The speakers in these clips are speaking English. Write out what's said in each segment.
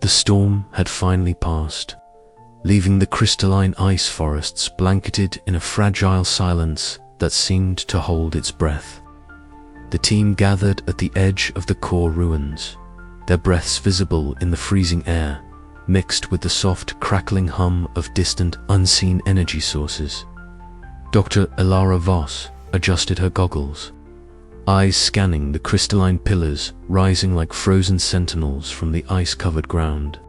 The storm had finally passed, leaving the crystalline ice forests blanketed in a fragile silence that seemed to hold its breath. The team gathered at the edge of the core ruins, their breaths visible in the freezing air, mixed with the soft, crackling hum of distant, unseen energy sources. Dr. Ilara Voss adjusted her goggles, eyes scanning the crystalline pillars rising like frozen sentinels from the ice-covered ground.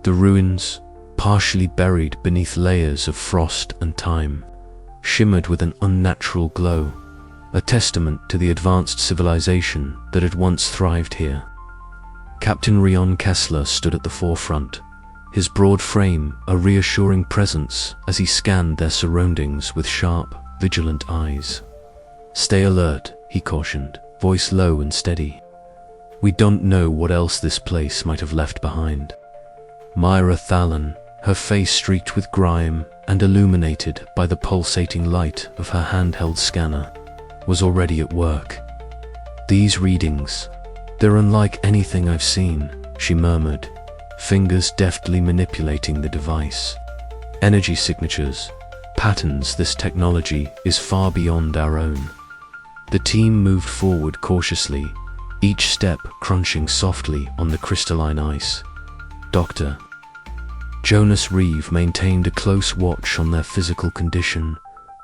The ruins, partially buried beneath layers of frost and time, shimmered with an unnatural glow, a testament to the advanced civilization that had once thrived here. Captain Rion Kessler stood at the forefront, his broad frame a reassuring presence as he scanned their surroundings with sharp, vigilant eyes. "Stay alert," he cautioned, voice low and steady. "We don't know what else this place might have left behind." Myra Thalon, her face streaked with grime and illuminated by the pulsating light of her handheld scanner, was already at work. "These readings, they're unlike anything I've seen," she murmured, fingers deftly manipulating the device. "Energy signatures, patterns. This technology is far beyond our own." The team moved forward cautiously, each step crunching softly on the crystalline ice. Dr. Jonas Reeve maintained a close watch on their physical condition,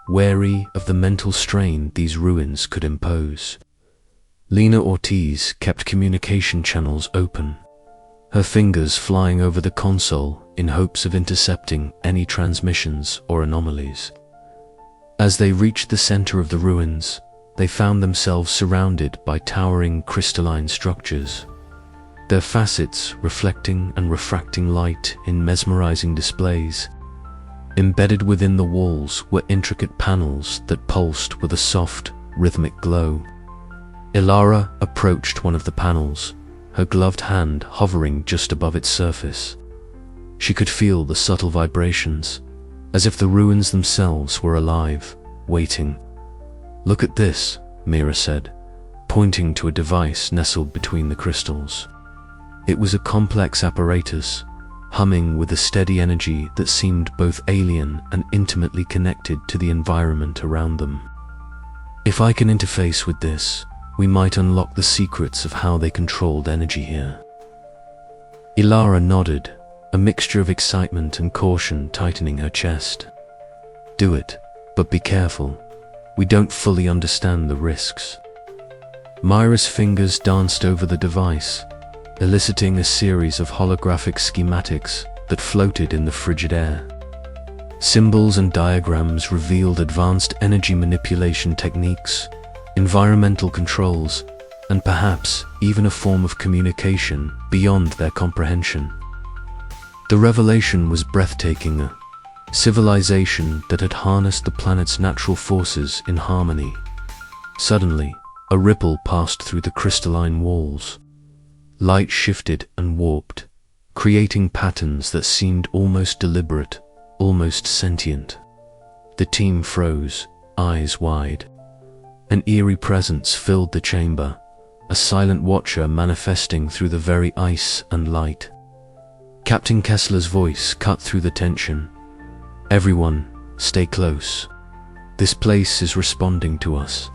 wary of the mental strain these ruins could impose. Lena Ortiz kept communication channels open, her fingers flying over the console in hopes of intercepting any transmissions or anomalies. As they reached the center of the ruins, they found themselves surrounded by towering crystalline structures, their facets reflecting and refracting light in mesmerizing displays. Embedded within the walls were intricate panels that pulsed with a soft, rhythmic glow. Ilara approached one of the panels, her gloved hand hovering just above its surface. She could feel the subtle vibrations, as if the ruins themselves were alive, waiting. "Look at this," Mira said, pointing to a device nestled between the crystals. It was a complex apparatus, humming with a steady energy that seemed both alien and intimately connected to the environment around them. "If I can interface with this, we might unlock the secrets of how they controlled energy here." Ilara nodded, a mixture of excitement and caution tightening her chest. "Do it, but be careful. We don't fully understand the risks." Myra's fingers danced over the device, eliciting a series of holographic schematics that floated in the frigid air. Symbols and diagrams revealed advanced energy manipulation techniques, environmental controls, and perhaps even a form of communication beyond their comprehension. The revelation was breathtaking, a civilization that had harnessed the planet's natural forces in harmony. Suddenly, a ripple passed through the crystalline walls. Light shifted and warped, creating patterns that seemed almost deliberate, almost sentient. The team froze, eyes wide. An eerie presence filled the chamber, a silent watcher manifesting through the very ice and light. Captain Kessler's voice cut through the tension. "Everyone, stay close. This place is responding to us."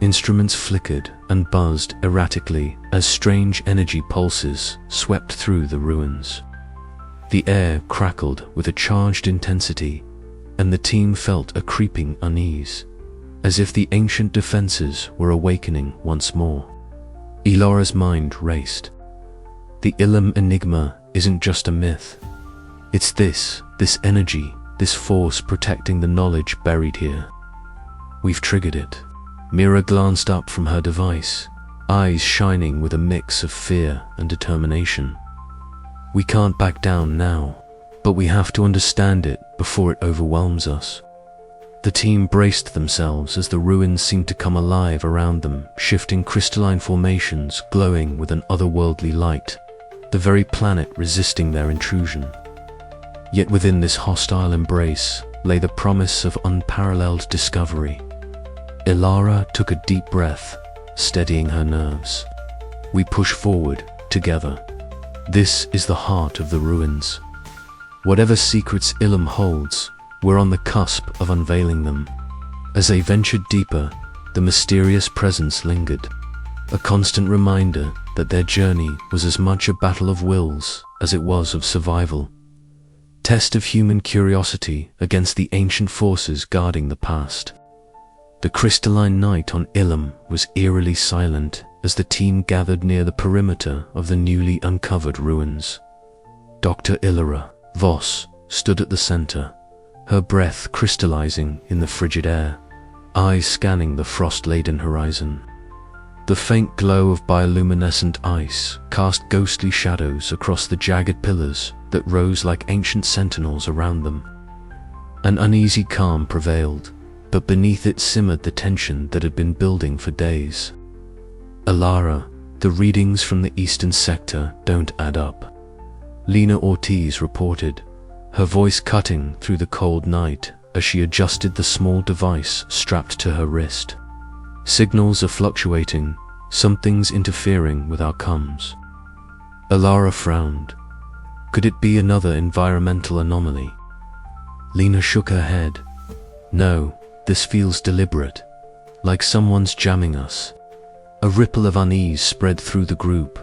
Instruments flickered and buzzed erratically as strange energy pulses swept through the ruins. The air crackled with a charged intensity, and the team felt a creeping unease, as if the ancient defenses were awakening once more. Ilara's mind raced. The Ilum enigma isn't just a myth. It's this energy, this force protecting the knowledge buried here. We've triggered it. Mira glanced up from her device, eyes shining with a mix of fear and determination. "We can't back down now, but we have to understand it before it overwhelms us." The team braced themselves as the ruins seemed to come alive around them, shifting crystalline formations glowing with an otherworldly light, the very planet resisting their intrusion. Yet within this hostile embrace lay the promise of unparalleled discovery. Ilara took a deep breath, steadying her nerves. "We push forward, together." This is the heart of the ruins. Whatever secrets Ilum holds, we're on the cusp of unveiling them. As they ventured deeper, the mysterious presence lingered, a constant reminder that their journey was as much a battle of wills as it was of survival. Test of human curiosity against the ancient forces guarding the past. The crystalline night on Ilum was eerily silent as the team gathered near the perimeter of the newly uncovered ruins. Dr. Illyra Voss stood at the center, her breath crystallizing in the frigid air, eyes scanning the frost-laden horizon. The faint glow of bioluminescent ice cast ghostly shadows across the jagged pillars that rose like ancient sentinels around them. An uneasy calm prevailed, but beneath it simmered the tension that had been building for days. Alara, the readings from the eastern sector don't add up, Lena Ortiz reported, her voice cutting through the cold night as she adjusted the small device strapped to her wrist. Signals are fluctuating, something's interfering with our comms. Alara frowned. Could it be another environmental anomaly? Lena shook her head. No, this feels deliberate, like someone's jamming us. A ripple of unease spread through the group.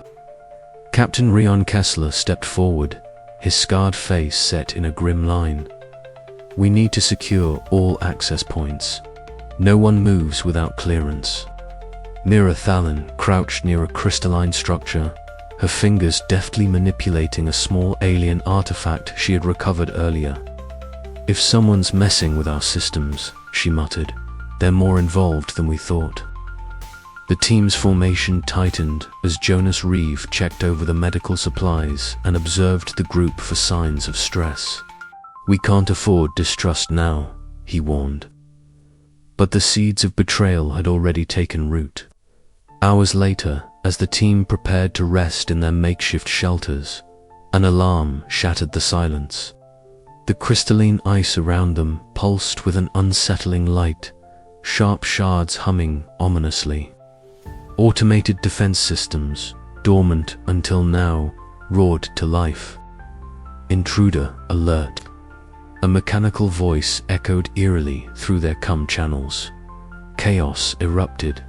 Captain Rion Kessler stepped forward, his scarred face set in a grim line. We need to secure all access points. No one moves without clearance. Mira Thallin crouched near a crystalline structure, her fingers deftly manipulating a small alien artifact she had recovered earlier. If someone's messing with our systems, she muttered, they're more involved than we thought. The team's formation tightened as Jonas Reeve checked over the medical supplies and observed the group for signs of stress. We can't afford distrust now, he warned. But the seeds of betrayal had already taken root. Hours later, as the team prepared to rest in their makeshift shelters, an alarm shattered the silence. The crystalline ice around them pulsed with an unsettling light, sharp shards humming ominously. Automated defense systems, dormant until now, roared to life. Intruder alert. A mechanical voice echoed eerily through their comm channels. Chaos erupted.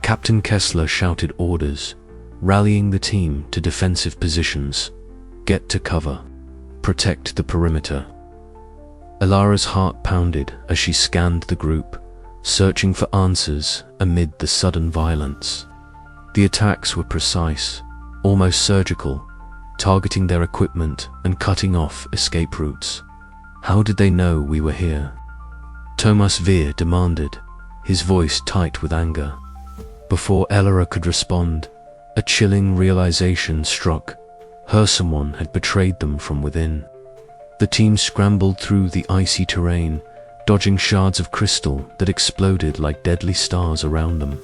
Captain Kessler shouted orders, rallying the team to defensive positions. Get to cover. Protect the perimeter. Alara's heart pounded as she scanned the group, searching for answers amid the sudden violence. The attacks were precise, almost surgical, targeting their equipment and cutting off escape routes. How did they know we were here? Thomas Veer demanded, his voice tight with anger. Before Elora could respond, a chilling realization struck. Someone had betrayed them from within. The team scrambled through the icy terrain, dodging shards of crystal that exploded like deadly stars around them.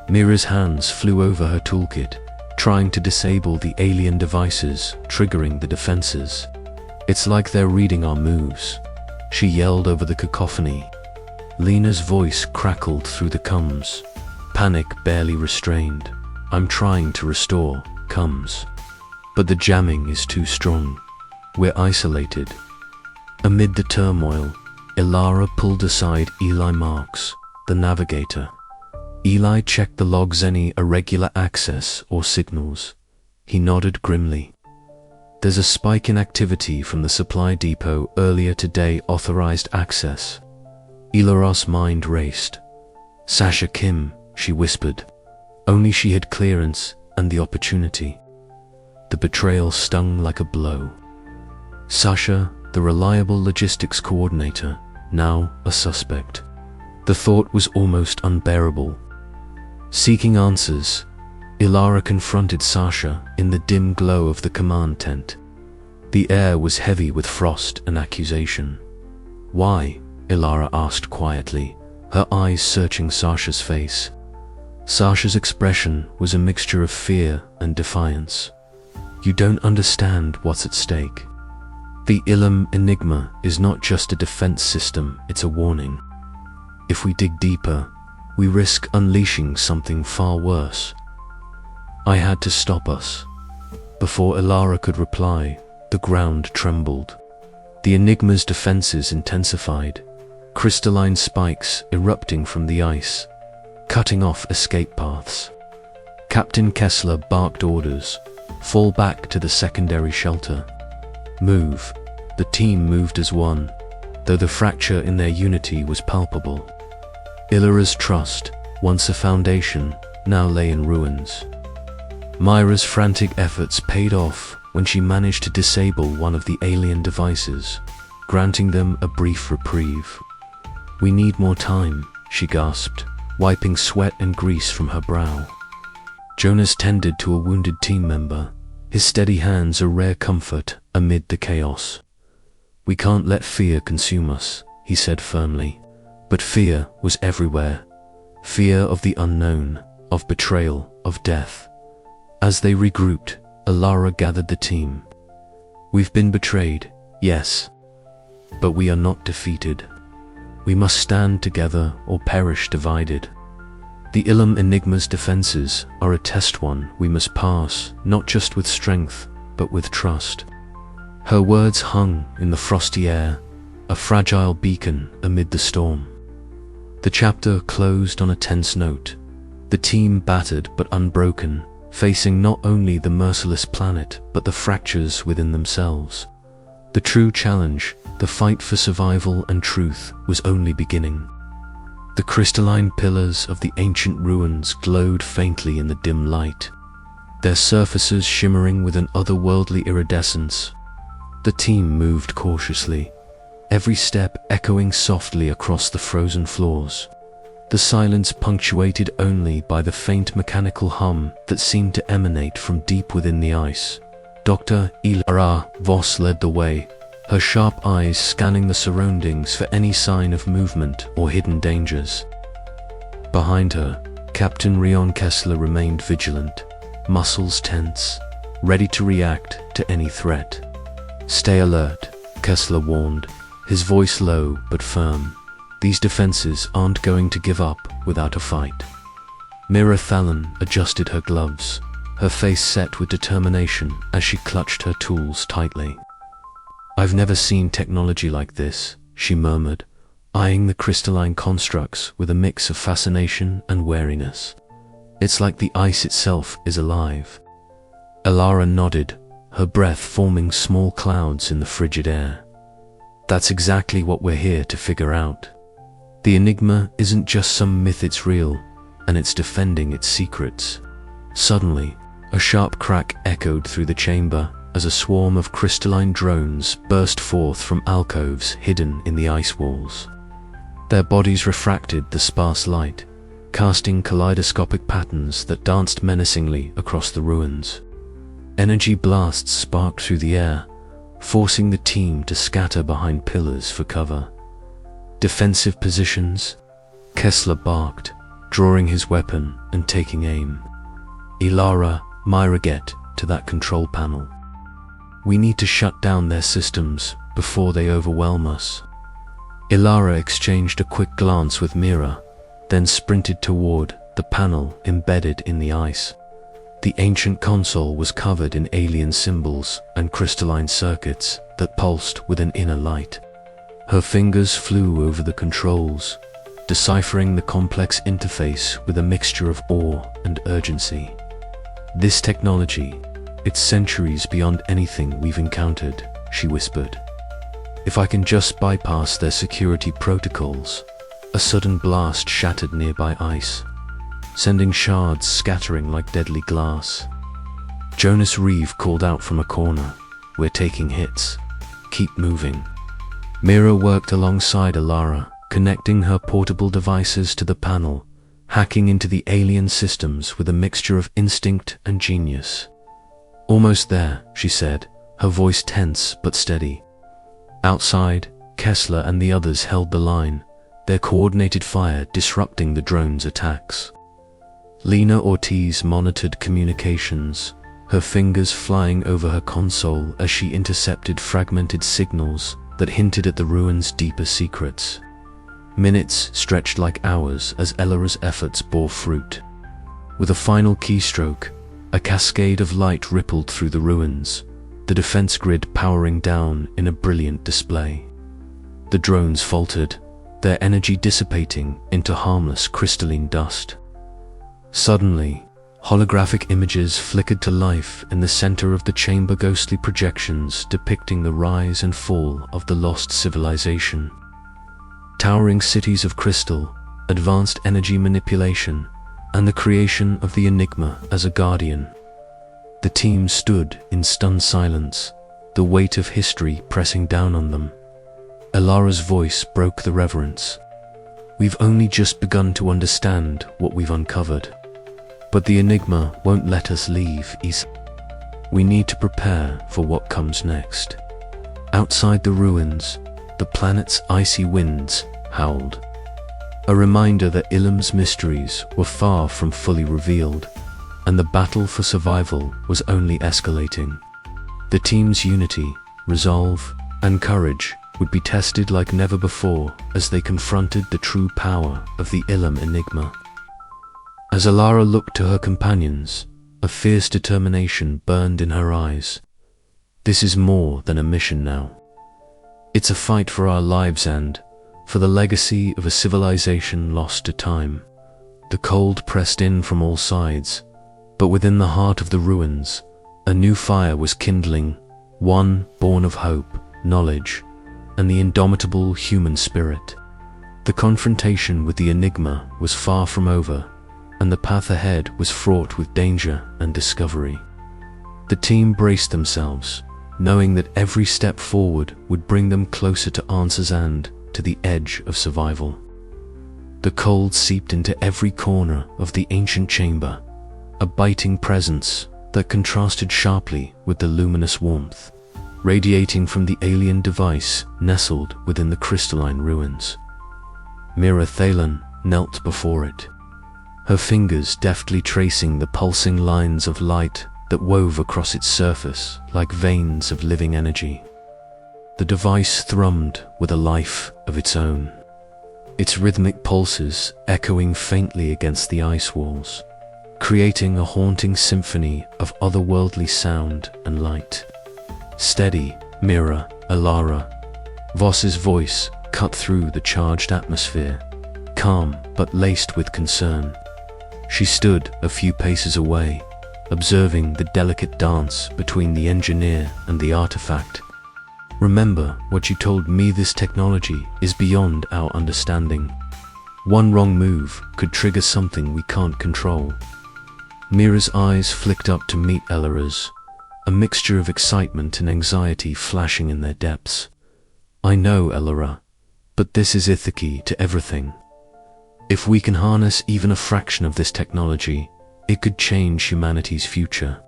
Mira's hands flew over her toolkit, trying to disable the alien devices, triggering the defenses. It's like they're reading our moves, she yelled over the cacophony. Lena's voice crackled through the comms, panic barely restrained. I'm trying to restore comms, but the jamming is too strong. We're isolated. Amid the turmoil, Ilara pulled aside Eli Marks, the navigator. Eli checked the logs. Any irregular access or signals? He nodded grimly. There's a spike in activity from the supply depot earlier today. Authorized access. Ilara's mind raced. Sasha Kim, she whispered. Only she had clearance and the opportunity. The betrayal stung like a blow. Sasha, the reliable logistics coordinator, now a suspect. The thought was almost unbearable. Seeking answers, Ilara confronted Sasha in the dim glow of the command tent. The air was heavy with frost and accusation. Why? Ilara asked quietly, her eyes searching Sasha's face. Sasha's expression was a mixture of fear and defiance. You don't understand what's at stake. The Ilum Enigma is not just a defense system, it's a warning. If we dig deeper, we risk unleashing something far worse. I had to stop us. Before Ilara could reply, the ground trembled. The Enigma's defenses intensified, crystalline spikes erupting from the ice, cutting off escape paths. Captain Kessler barked orders, "Fall back to the secondary shelter." Move. The team moved as one, though the fracture in their unity was palpable. Ilara's trust, once a foundation, now lay in ruins. Myra's frantic efforts paid off when she managed to disable one of the alien devices, granting them a brief reprieve. "We need more time," she gasped, wiping sweat and grease from her brow. Jonas tended to a wounded team member, his steady hands a rare comfort amid the chaos. "We can't let fear consume us," he said firmly. But fear was everywhere. Fear of the unknown, of betrayal, of death. As they regrouped, Ilara gathered the team. "We've been betrayed, yes. But we are not defeated. We must stand together or perish divided. The Ilum Enigma's defenses are a test one we must pass, not just with strength, but with trust." Her words hung in the frosty air, a fragile beacon amid the storm. The chapter closed on a tense note. The team battered but unbroken, facing not only the merciless planet, but the fractures within themselves. The true challenge, the fight for survival and truth, was only beginning. The crystalline pillars of the ancient ruins glowed faintly in the dim light, their surfaces shimmering with an otherworldly iridescence. The team moved cautiously, every step echoing softly across the frozen floors, the silence punctuated only by the faint mechanical hum that seemed to emanate from deep within the ice. Dr. Ilara Voss led the way, her sharp eyes scanning the surroundings for any sign of movement or hidden dangers. Behind her, Captain Rion Kessler remained vigilant, muscles tense, ready to react to any threat. "Stay alert," Kessler warned, his voice low but firm. "These defenses aren't going to give up without a fight." Mira Thallon adjusted her gloves, her face set with determination as she clutched her tools tightly. "I've never seen technology like this," she murmured, eyeing the crystalline constructs with a mix of fascination and wariness. "It's like the ice itself is alive." Ilara nodded, her breath forming small clouds in the frigid air. "That's exactly what we're here to figure out. The Enigma isn't just some myth, it's real, and it's defending its secrets." Suddenly, a sharp crack echoed through the chamber as a swarm of crystalline drones burst forth from alcoves hidden in the ice walls. Their bodies refracted the sparse light, casting kaleidoscopic patterns that danced menacingly across the ruins. Energy blasts sparked through the air, forcing the team to scatter behind pillars for cover. "Defensive positions," Kessler barked, drawing his weapon and taking aim. "Ilara, Myra, get to that control panel. We need to shut down their systems before they overwhelm us." Ilara exchanged a quick glance with Mira, then sprinted toward the panel embedded in the ice. The ancient console was covered in alien symbols and crystalline circuits that pulsed with an inner light. Her fingers flew over the controls, deciphering the complex interface with a mixture of awe and urgency. "This technology, it's centuries beyond anything we've encountered," she whispered. "If I can just bypass their security protocols." A sudden blast shattered nearby ice, sending shards scattering like deadly glass. Jonas Reeve called out from a corner, "We're taking hits. Keep moving." Mira worked alongside Ilara, connecting her portable devices to the panel, hacking into the alien systems with a mixture of instinct and genius. "Almost there," she said, her voice tense but steady. Outside, Kessler and the others held the line, their coordinated fire disrupting the drone's attacks. Lena Ortiz monitored communications, her fingers flying over her console as she intercepted fragmented signals that hinted at the ruins' deeper secrets. Minutes stretched like hours as Ilara's efforts bore fruit. With a final keystroke, A cascade of light rippled through the ruins, the defense grid powering down in a brilliant display. The drones faltered, their energy dissipating into harmless crystalline dust. Suddenly, holographic images flickered to life in the center of the chamber, ghostly projections depicting the rise and fall of the lost civilization. Towering cities of crystal, advanced energy manipulation, and the creation of the Enigma as a guardian. The team stood in stunned silence, the weight of history pressing down on them. Ilara's voice broke the reverence. We've only just begun to understand what we've uncovered. But the Enigma won't let us leave easily. We need to prepare for what comes next. Outside the ruins, the planet's icy winds howled. A reminder that Ilum's mysteries were far from fully revealed, and the battle for survival was only escalating. The team's unity, resolve, and courage would be tested like never before as they confronted the true power of the Ilum Enigma. As Ilara looked to her companions, a fierce determination burned in her eyes. This is more than a mission now. It's a fight for our lives and for the legacy of a civilization lost to time. The cold pressed in from all sides, but within the heart of the ruins, a new fire was kindling, one born of hope, knowledge, and the indomitable human spirit. The confrontation with the Enigma was far from over, and the path ahead was fraught with danger and discovery. The team braced themselves, knowing that every step forward would bring them closer to answers and to the edge of survival. The cold seeped into every corner of the ancient chamber, a biting presence that contrasted sharply with the luminous warmth radiating from the alien device nestled within the crystalline ruins. Mira Thalen knelt before it, her fingers deftly tracing the pulsing lines of light that wove across its surface like veins of living energy. The device thrummed with a life of its own, its rhythmic pulses echoing faintly against the ice walls, creating a haunting symphony of otherworldly sound and light. Steady, Mira, Ilara. Voss's voice cut through the charged atmosphere, calm but laced with concern. She stood a few paces away, observing the delicate dance between the engineer and the artifact. Remember what you told me, this technology is beyond our understanding. One wrong move could trigger something we can't control. Mira's eyes flicked up to meet Ilara's, a mixture of excitement and anxiety flashing in their depths. I know, Ilara, but this is Ithiki to everything. If we can harness even a fraction of this technology, it could change humanity's future.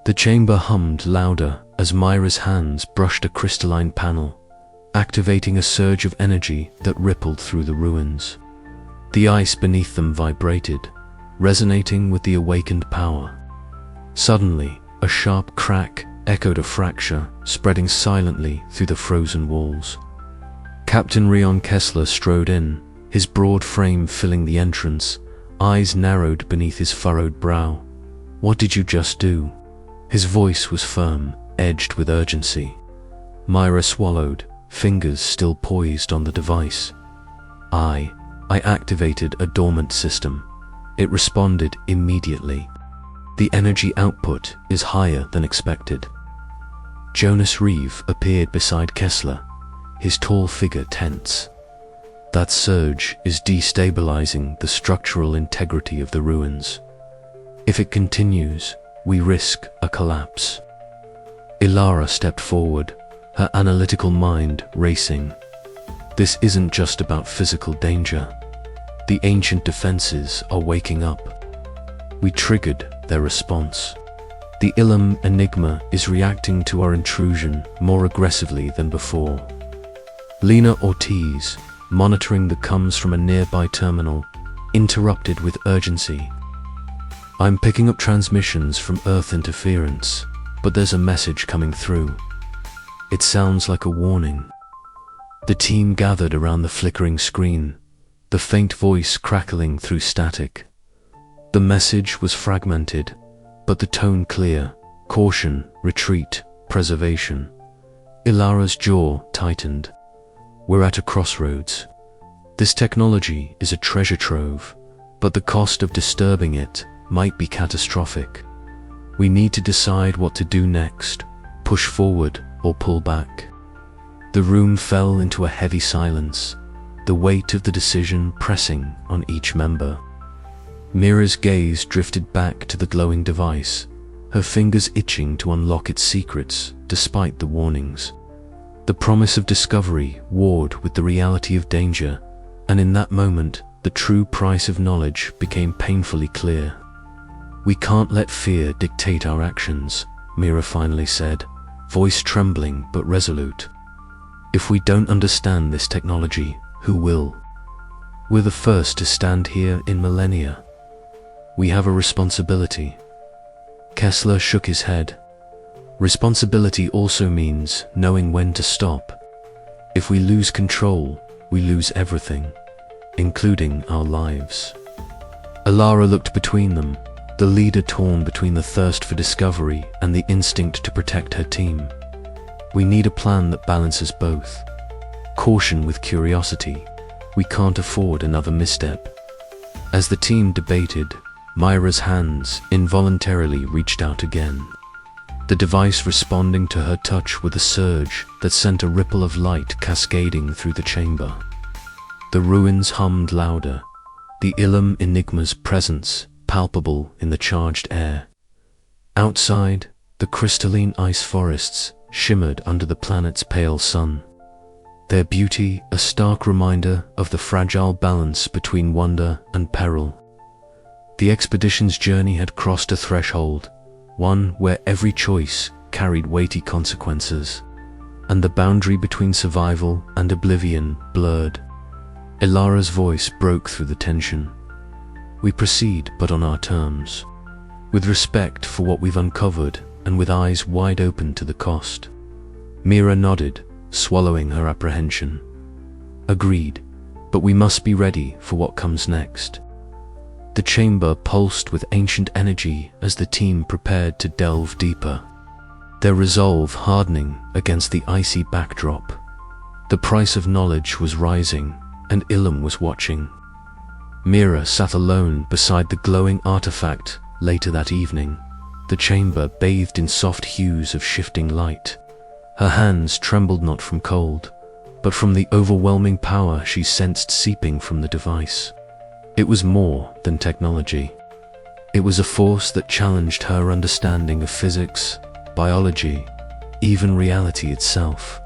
The chamber hummed louder as Myra's hands brushed a crystalline panel, activating a surge of energy that rippled through the ruins. The ice beneath them vibrated, resonating with the awakened power. Suddenly, a sharp crack echoed a fracture, spreading silently through the frozen walls. Captain Rion Kessler strode in, his broad frame filling the entrance, eyes narrowed beneath his furrowed brow. What did you just do? His voice was firm, edged with urgency. Myra swallowed, fingers still poised on the device. I activated a dormant system. It responded immediately. The energy output is higher than expected. Jonas Reeve appeared beside Kessler, his tall figure tense. That surge is destabilizing the structural integrity of the ruins. If it continues, we risk a collapse. Ilara stepped forward, her analytical mind racing. This isn't just about physical danger. The ancient defenses are waking up. We triggered their response. The Ilum Enigma is reacting to our intrusion more aggressively than before. Lena Ortiz, monitoring the comms from a nearby terminal, interrupted with urgency. I'm picking up transmissions from Earth interference, but there's a message coming through. It sounds like a warning. The team gathered around the flickering screen, the faint voice crackling through static. The message was fragmented, but the tone clear: caution, retreat, preservation. Ilara's jaw tightened. We're at a crossroads. This technology is a treasure trove, but the cost of disturbing it might be catastrophic. We need to decide what to do next: push forward or pull back. The room fell into a heavy silence, the weight of the decision pressing on each member. Mira's gaze drifted back to the glowing device, her fingers itching to unlock its secrets despite the warnings. The promise of discovery warred with the reality of danger, and in that moment, the true price of knowledge became painfully clear. "We can't let fear dictate our actions," Mira finally said, voice trembling but resolute. "If we don't understand this technology, who will? We're the first to stand here in millennia. We have a responsibility." Kessler shook his head. "Responsibility also means knowing when to stop. If we lose control, we lose everything, including our lives." Ilara looked between them, the leader torn between the thirst for discovery and the instinct to protect her team. "We need a plan that balances both. Caution with curiosity. We can't afford another misstep." As the team debated, Myra's hands involuntarily reached out again, the device responding to her touch with a surge that sent a ripple of light cascading through the chamber. The ruins hummed louder, the Ilum Enigma's presence palpable in the charged air. Outside, the crystalline ice forests shimmered under the planet's pale sun, their beauty a stark reminder of the fragile balance between wonder and peril. The expedition's journey had crossed a threshold, one where every choice carried weighty consequences, and the boundary between survival and oblivion blurred. Ilara's voice broke through the tension. "We proceed, but on our terms, with respect for what we've uncovered and with eyes wide open to the cost." Mira nodded, swallowing her apprehension. "Agreed, but we must be ready for what comes next." The chamber pulsed with ancient energy as the team prepared to delve deeper, their resolve hardening against the icy backdrop. The price of knowledge was rising, and Ilum was watching. Mira sat alone beside the glowing artifact later that evening, the chamber bathed in soft hues of shifting light. Her hands trembled not from cold, but from the overwhelming power she sensed seeping from the device. It was more than technology. It was a force that challenged her understanding of physics, biology, even reality itself.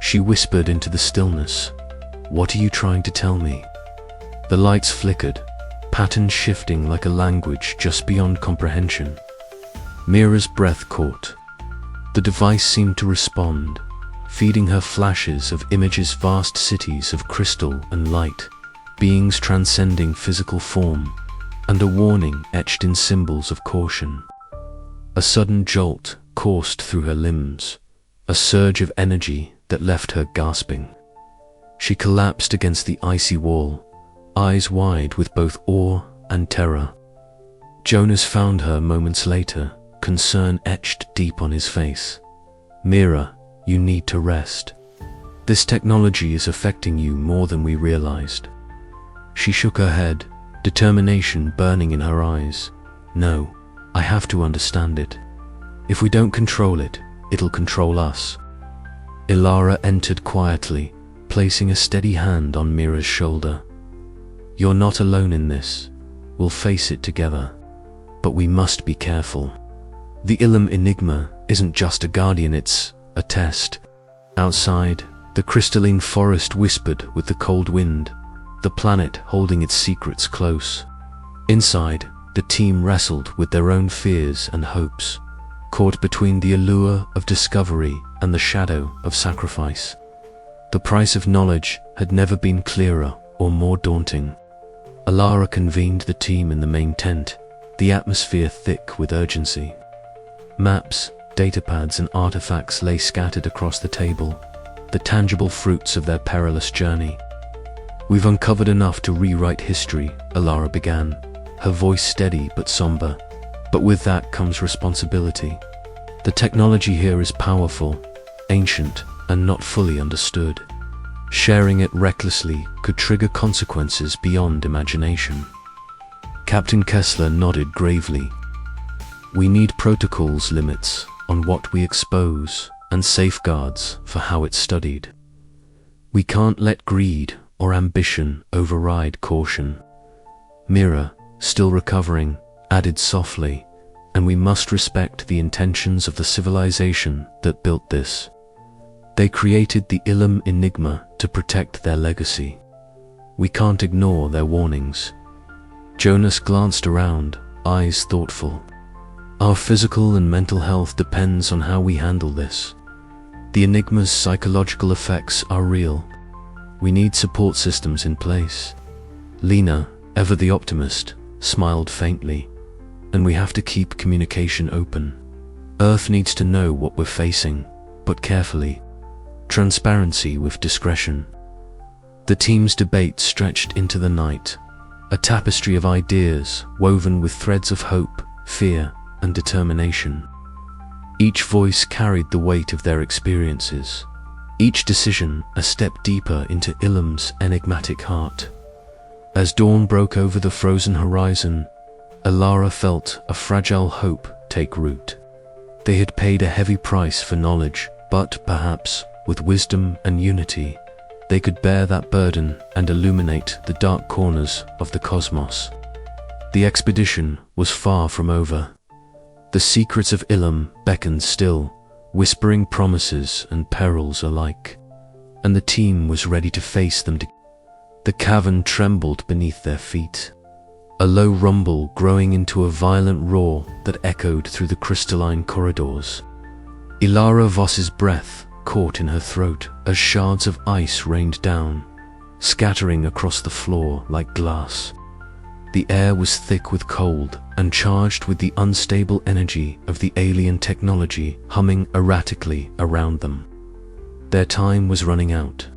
She whispered into the stillness, "What are you trying to tell me?" The lights flickered, patterns shifting like a language just beyond comprehension. Mira's breath caught. The device seemed to respond, feeding her flashes of images, vast cities of crystal and light, beings transcending physical form, and a warning etched in symbols of caution. A sudden jolt coursed through her limbs, a surge of energy that left her gasping. She collapsed against the icy wall, eyes wide with both awe and terror. Jonas found her moments later, concern etched deep on his face. "Mira, you need to rest. This technology is affecting you more than we realized." She shook her head, determination burning in her eyes. "No, I have to understand it. If we don't control it, it'll control us." Ilara entered quietly, placing a steady hand on Mira's shoulder. "You're not alone in this. We'll face it together. But we must be careful. The Ilum Enigma isn't just a guardian, it's a test." Outside, the crystalline forest whispered with the cold wind, the planet holding its secrets close. Inside, the team wrestled with their own fears and hopes, caught between the allure of discovery and the shadow of sacrifice. The price of knowledge had never been clearer or more daunting. Ilara convened the team in the main tent, the atmosphere thick with urgency. Maps, datapads, and artifacts lay scattered across the table, the tangible fruits of their perilous journey. "We've uncovered enough to rewrite history," Ilara began, her voice steady but somber. But with that comes responsibility. The technology here is powerful, ancient, and not fully understood. Sharing it recklessly could trigger consequences beyond imagination. Captain Kessler nodded gravely. We need protocols, limits on what we expose, and safeguards for how it's studied. We can't let greed or ambition override caution. Mira, still recovering, added softly, and we must respect the intentions of the civilization that built this. They created the Ilum enigma to protect their legacy. We can't ignore their warnings. Jonas glanced around, eyes thoughtful. Our physical and mental health depends on how we handle this. The enigma's psychological effects are real. We need support systems in place. Lena, ever the optimist, smiled faintly. And we have to keep communication open. Earth needs to know what we're facing, but carefully. Transparency with discretion. The team's debate stretched into the night, a tapestry of ideas woven with threads of hope, fear, and determination. Each voice carried the weight of their experiences, each decision a step deeper into Ilum's enigmatic heart. As dawn broke over the frozen horizon, Alara felt a fragile hope take root. They had paid a heavy price for knowledge, but perhaps, with wisdom and unity, they could bear that burden and illuminate the dark corners of the cosmos. The expedition was far from over. The secrets of Ilum beckoned still, whispering promises and perils alike, and the team was ready to face them. The cavern trembled beneath their feet, a low rumble growing into a violent roar that echoed through the crystalline corridors. Ilara Voss's breath caught in her throat as shards of ice rained down, scattering across the floor like glass. The air was thick with cold and charged with the unstable energy of the alien technology humming erratically around them. Their time was running out.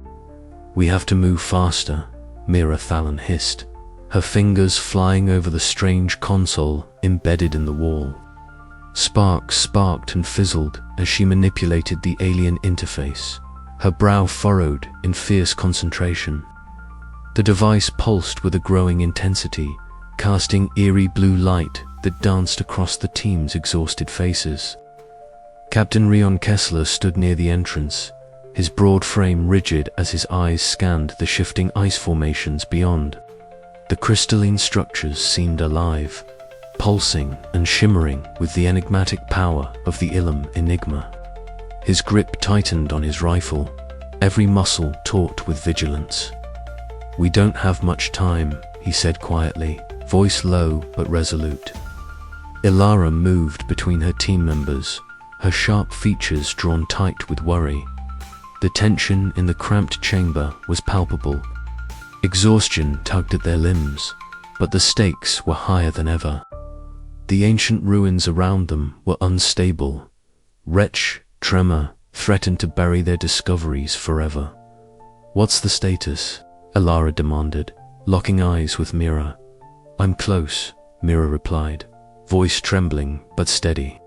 We have to move faster, Mira Thalon hissed, her fingers flying over the strange console embedded in the wall. Sparks sparked and fizzled as she manipulated the alien interface, her brow furrowed in fierce concentration. The device pulsed with a growing intensity, casting eerie blue light that danced across the team's exhausted faces. Captain Rion Kessler stood near the entrance, his broad frame rigid as his eyes scanned the shifting ice formations beyond. The crystalline structures seemed alive, pulsing and shimmering with the enigmatic power of the Ilum enigma. His grip tightened on his rifle, every muscle taut with vigilance. "We don't have much time," he said quietly, voice low but resolute. Ilara moved between her team members, her sharp features drawn tight with worry. The tension in the cramped chamber was palpable. Exhaustion tugged at their limbs, but the stakes were higher than ever. The ancient ruins around them were unstable. Retch, tremor, threatened to bury their discoveries forever. "What's the status?" Ilara demanded, locking eyes with Mira. "I'm close," Mira replied, voice trembling but steady.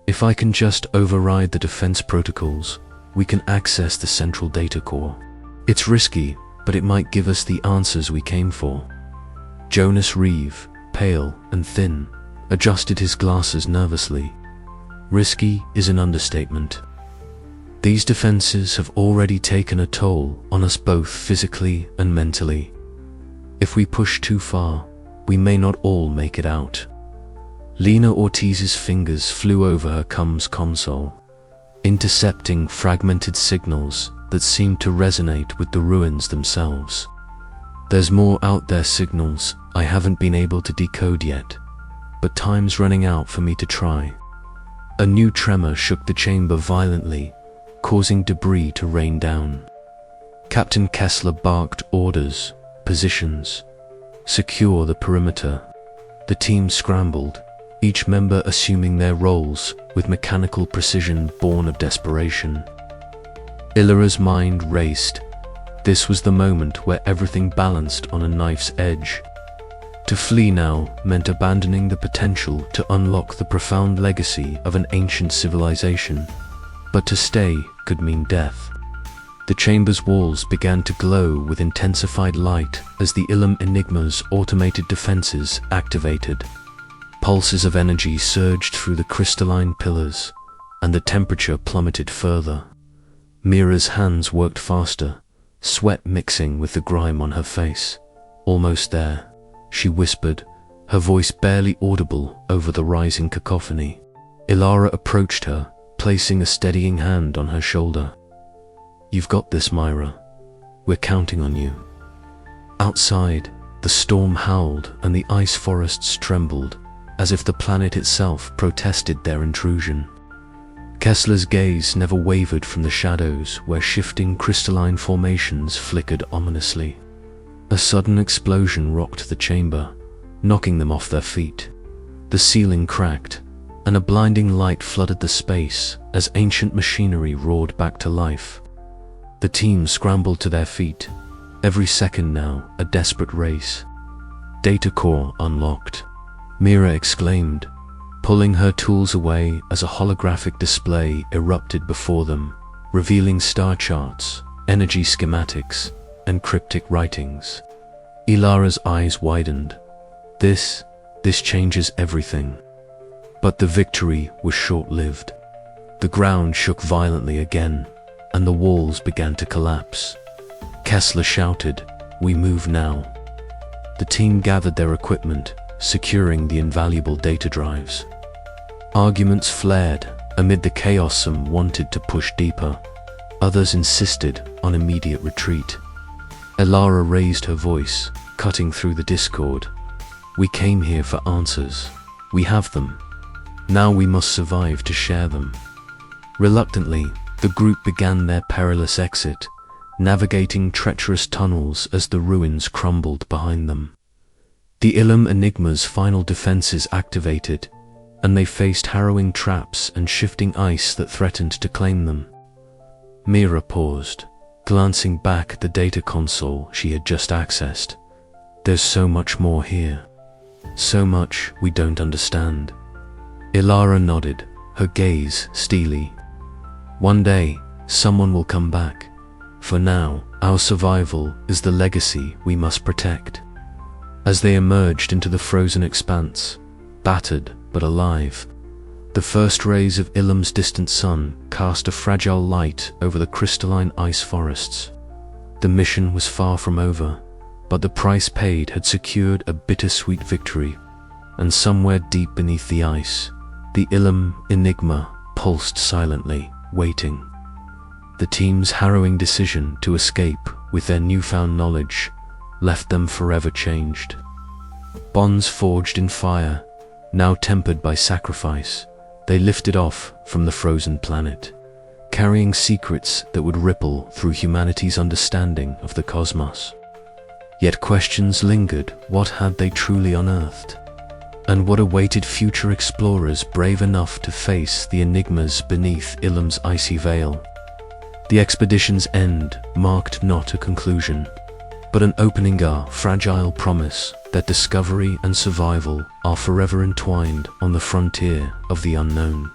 "If I can just override the defense protocols, we can access the central data core. It's risky, but it might give us the answers we came for." Jonas Reeve, pale and thin, adjusted his glasses nervously. Risky is an understatement. These defenses have already taken a toll on us both physically and mentally. If we push too far, we may not all make it out. Lena Ortiz's fingers flew over her comms console, intercepting fragmented signals that seemed to resonate with the ruins themselves. "There's more out there, signals I haven't been able to decode yet, but time's running out for me to try." A new tremor shook the chamber violently, causing debris to rain down. Captain Kessler barked orders, positions, secure the perimeter. The team scrambled, each member assuming their roles with mechanical precision born of desperation. Ilara's mind raced. This was the moment where everything balanced on a knife's edge. To flee now meant abandoning the potential to unlock the profound legacy of an ancient civilization, but to stay could mean death. The chamber's walls began to glow with intensified light as the Ilum Enigma's automated defenses activated. Pulses of energy surged through the crystalline pillars, and the temperature plummeted further. Mira's hands worked faster, sweat mixing with the grime on her face. "Almost there," she whispered, her voice barely audible over the rising cacophony. Ilara approached her, placing a steadying hand on her shoulder. "You've got this, Myra. We're counting on you." Outside, the storm howled and the ice forests trembled, as if the planet itself protested their intrusion. Kessler's gaze never wavered from the shadows where shifting crystalline formations flickered ominously. A sudden explosion rocked the chamber, knocking them off their feet. The ceiling cracked, and a blinding light flooded the space as ancient machinery roared back to life. The team scrambled to their feet, every second now a desperate race. Data core unlocked, Mira exclaimed, pulling her tools away as a holographic display erupted before them, revealing star charts, energy schematics, and cryptic writings. Ilara's eyes widened. This changes everything. But the victory was short-lived. The ground shook violently again, and the walls began to collapse. Kessler shouted, "We move now." The team gathered their equipment, securing the invaluable data drives. Arguments flared amid the chaos. Some wanted to push deeper. Others insisted on immediate retreat. Ilara raised her voice, cutting through the discord. "We came here for answers. We have them. Now we must survive to share them." Reluctantly, the group began their perilous exit, navigating treacherous tunnels as the ruins crumbled behind them. The Ilum Enigma's final defenses activated, and they faced harrowing traps and shifting ice that threatened to claim them. Mira paused, glancing back at the data console she had just accessed. "There's so much more here. So much we don't understand." Ilara nodded, her gaze steely. "One day, someone will come back. For now, our survival is the legacy we must protect." As they emerged into the frozen expanse, battered but alive, the first rays of Ilum's distant sun cast a fragile light over the crystalline ice forests. The mission was far from over, but the price paid had secured a bittersweet victory, and somewhere deep beneath the ice, the Ilum Enigma pulsed silently, waiting. The team's harrowing decision to escape with their newfound knowledge left them forever changed. Bonds forged in fire, now tempered by sacrifice, they lifted off from the frozen planet, carrying secrets that would ripple through humanity's understanding of the cosmos. Yet questions lingered. What had they truly unearthed? And what awaited future explorers brave enough to face the enigmas beneath Ilum's icy veil? The expedition's end marked not a conclusion, but an opening, a fragile promise that discovery and survival are forever entwined on the frontier of the unknown.